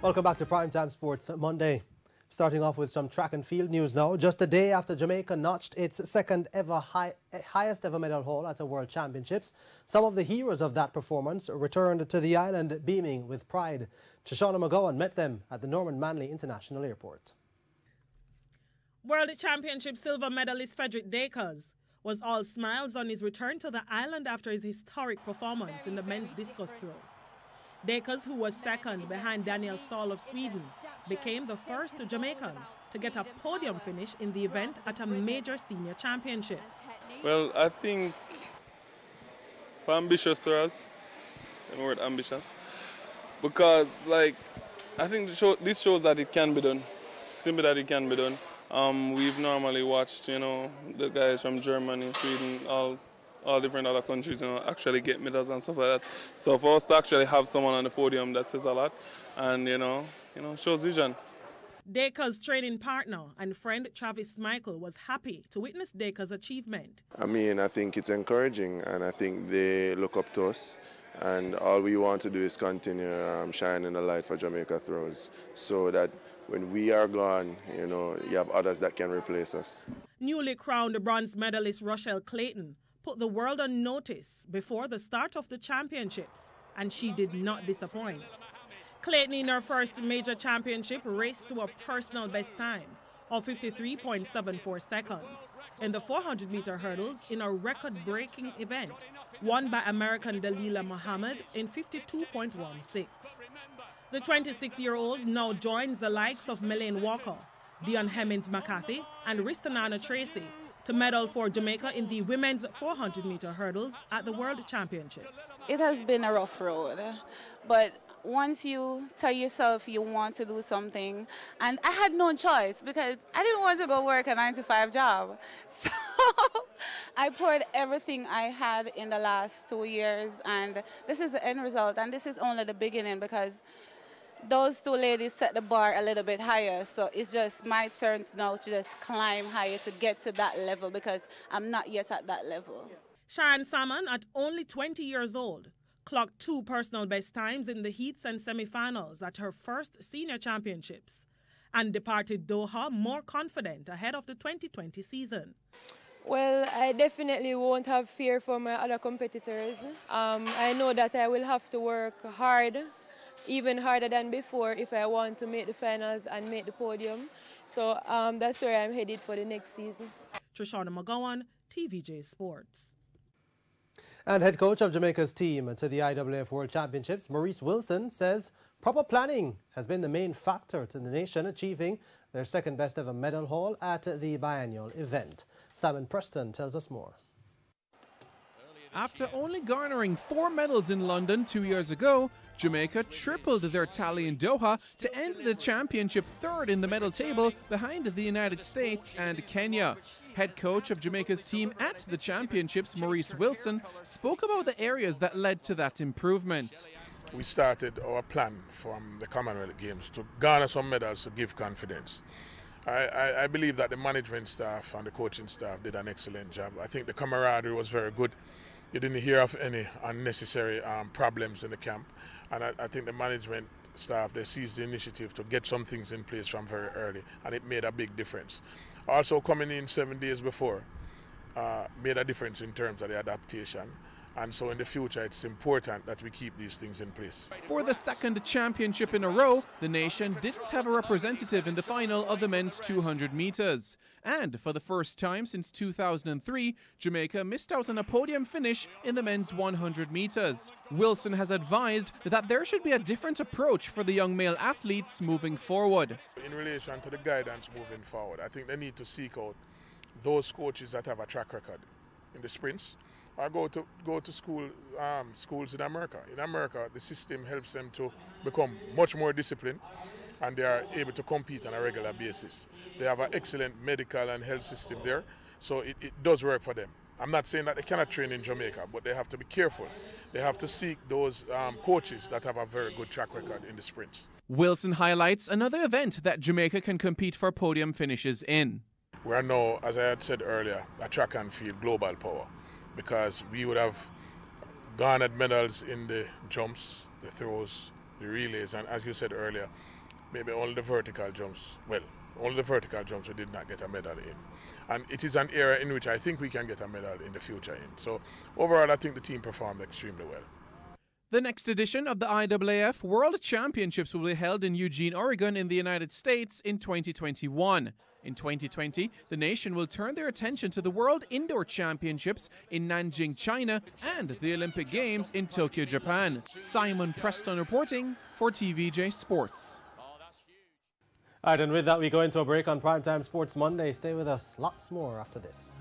Welcome back to Primetime Sports Monday. Starting off with some track and field news now. Just a day after Jamaica notched its highest ever medal haul at the World Championships, some of the heroes of that performance returned to the island beaming with pride. Shoshana McGowan met them at the Norman Manley International Airport. World Championship silver medalist Fredrik Degas was all smiles on his return to the island after his historic performance in the men's discus throw. Degas, who was second behind Daniel Stahl of Sweden, became the first Jamaican to get a podium finish in the event at a major senior championship. Well, I think for ambitious throwers, the word ambitious, because I think this shows that it can be done, simply that it can be done. We've normally watched, the guys from Germany, Sweden, all different other countries, actually get medals and stuff like that. So for us to actually have someone on the podium, that says a lot, and shows vision. Degas' training partner and friend Travis Michael was happy to witness Degas' achievement. I think it's encouraging, and I think they look up to us. And all we want to do is continue shining a light for Jamaica throws, so that when we are gone, you have others that can replace us. Newly crowned bronze medalist Rochelle Clayton put the world on notice before the start of the championships, and she did not disappoint. Clayton, in her first major championship, raced to a personal best time of 53.74 seconds in the 400-meter hurdles in a record-breaking event won by American Dalilah Muhammad in 52.16. The 26-year-old now joins the likes of Melaine Walker, Dion Hemmings McCarthy, and Ristanana Tracy to medal for Jamaica in the women's 400-meter hurdles at the World Championships. It has been a rough road, but once you tell yourself you want to do something, and I had no choice because I didn't want to go work a 9-to-5 job. So I poured everything I had in the last 2 years, and this is the end result, and this is only the beginning because those two ladies set the bar a little bit higher, so it's just my turn now to just climb higher to get to that level because I'm not yet at that level. Sharon Salmon, at only 20 years old, clocked 2 personal best times in the heats and semifinals at her first senior championships and departed Doha more confident ahead of the 2020 season. Well, I definitely won't have fear for my other competitors. I know that I will have to work hard, even harder than before, if I want to make the finals and make the podium. So that's where I'm headed for the next season. Shoshana McGowan, TVJ Sports. And head coach of Jamaica's team to the IAAF World Championships, Maurice Wilson, says proper planning has been the main factor to the nation achieving their second best ever medal haul at the biennial event. Simon Preston tells us more. After only garnering 4 medals in London 2 years ago, Jamaica tripled their tally in Doha to end the championship third in the medal table behind the United States and Kenya. Head coach of Jamaica's team at the championships, Maurice Wilson, spoke about the areas that led to that improvement. We started our plan from the Commonwealth Games to garner some medals to give confidence. I believe that the management staff and the coaching staff did an excellent job. I think the camaraderie was very good. You didn't hear of any unnecessary problems in the camp. And I think the management staff, they seized the initiative to get some things in place from very early, and it made a big difference. Also, coming in 7 days before made a difference in terms of the adaptation. And so in the future, it's important that we keep these things in place. For the second championship in a row, the nation didn't have a representative in the final of the men's 200 meters. And for the first time since 2003, Jamaica missed out on a podium finish in the men's 100 meters. Wilson has advised that there should be a different approach for the young male athletes moving forward. In relation to the guidance moving forward, I think they need to seek out those coaches that have a track record in the sprints, or go to schools in America. In America, the system helps them to become much more disciplined, and they are able to compete on a regular basis. They have an excellent medical and health system there, so it does work for them. I'm not saying that they cannot train in Jamaica, but they have to be careful. They have to seek those coaches that have a very good track record in the sprints. Wilson highlights another event that Jamaica can compete for podium finishes in. We are now, as I had said earlier, a track and field global power, because we would have garnered medals in the jumps, the throws, the relays, and as you said earlier, maybe all the vertical jumps, well, all the vertical jumps we did not get a medal in. And it is an area in which I think we can get a medal in the future in. So overall, I think the team performed extremely well. The next edition of the IAAF World Championships will be held in Eugene, Oregon in the United States in 2021. In 2020, the nation will turn their attention to the World Indoor Championships in Nanjing, China, and the Olympic Games in Tokyo, Japan. Simon Preston reporting for TVJ Sports. All right, and with that, we go into a break on Primetime Sports Monday. Stay with us. Lots more after this.